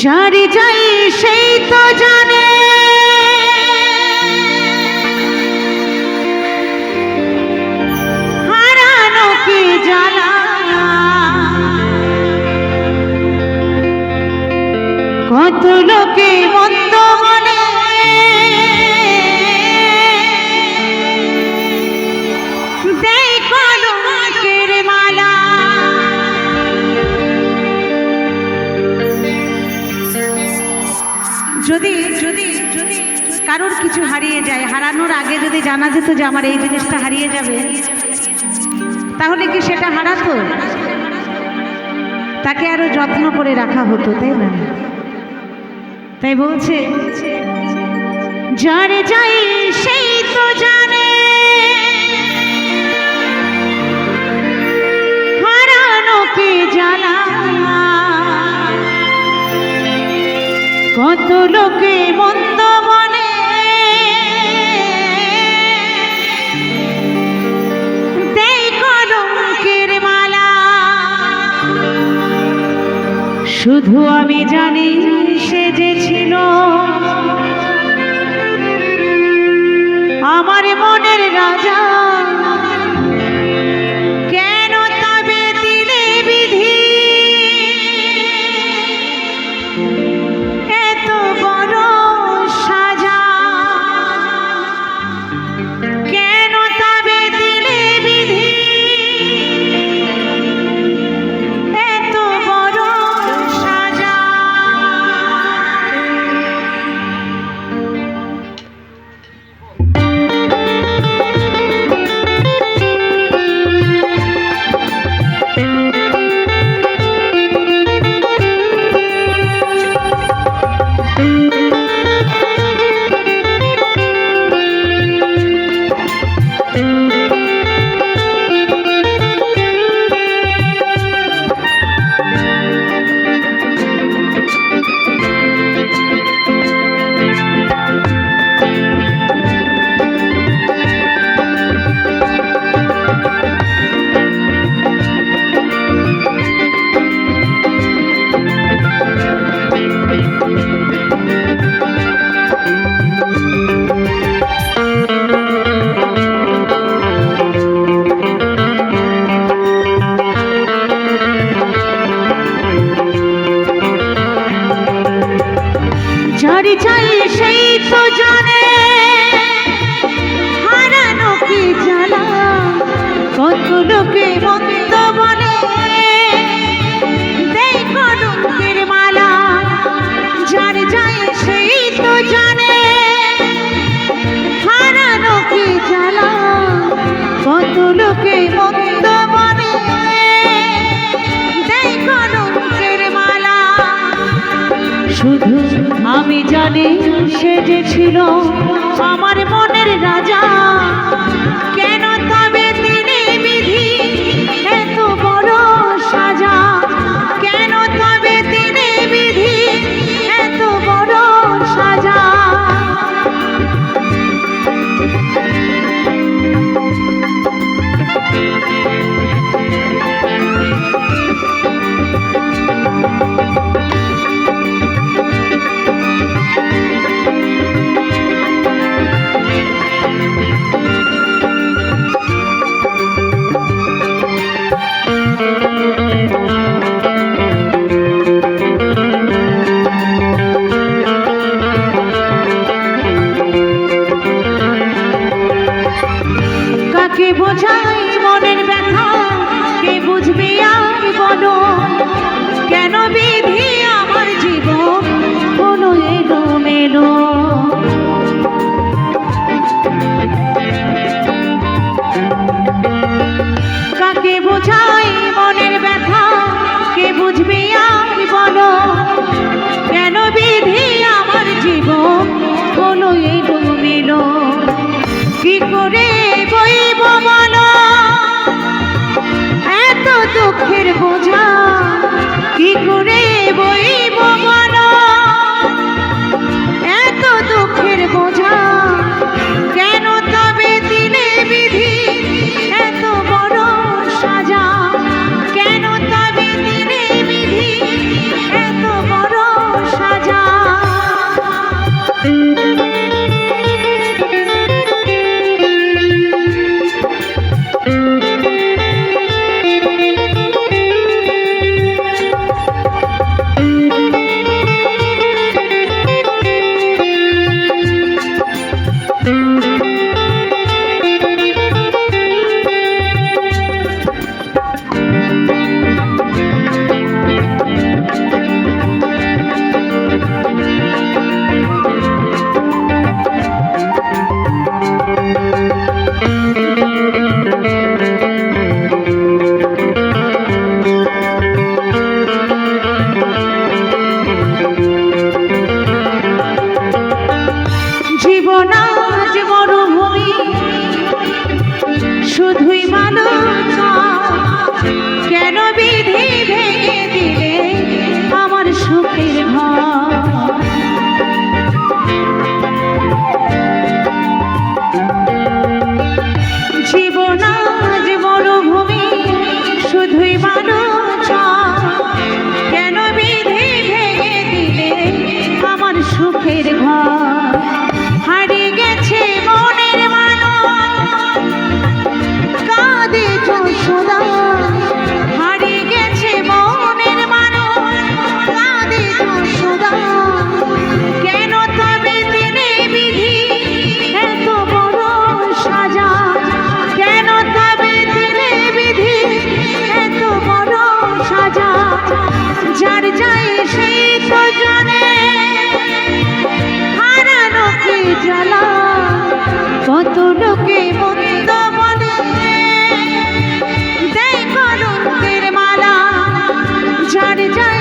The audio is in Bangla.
যারে যাই সেই তো জানে হারানো কি জ্বালা। কত লোকে মন্দ বলে দেয় কলঙ্কের মালা। যদি যদি যদি কারোর কিছু হারিয়ে যায়, হারানোর আগে যদি জানা যেত যে আমার এই জিনিসটা হারিয়ে যাবে, তাহলে কি সেটা হারাতো? তাকে আরো যত্ন করে রাখা হতো, তাই না? তাই বলছে, যারে যাই সেই তো জানে হারানো কি জ্বালা। কত লোকে মন্দ বলে দেয় কলঙ্কের মালা। শুধু আমি জানি সে যে ছিল আমার মনের রাজা। কেন তবে দিলে বিধি এত বড় সাজা? কেন তবে দিলে বিধি এত বড় সাজা? যারে চাই সেই তো জানে হারানো কি জ্বালা। কত লোকে মন্দ বলে দেয় কলঙ্কের মালা। যারে চাই সেই তো জানে হারানো কি জ্বালা। কত লোকে মন্দ বলে দেয় কলঙ্কের মালা। শুধু আমি জানি সে যে ছিল আমার মনের রাজা। কেন তবে দিনে বিধি এত বড় সাজা? কেন তবে দিনে বিধি এত বড় সাজা? কাকে বোঝাই মনের ব্যথা, কে বুঝবে আর বলো? কেন বিধি আমার জীবন হলো এলোমেলো? কাকে বোঝাই মনের ব্যথা, কে বুঝবে আর বলো? কেন বিধি আমার জীবন হলো এলোমেলো? কি করে বইব বলো এত দুঃখের বোঝা? কি করে বইব বলো এত দুঃখের বোঝা? কেন তবে দিলে বিধি এত বড় সাজা? কেন তবে দিলে বিধি এত বড় কে মন্দ বলে দেয় কলঙ্কের মালা, যার যার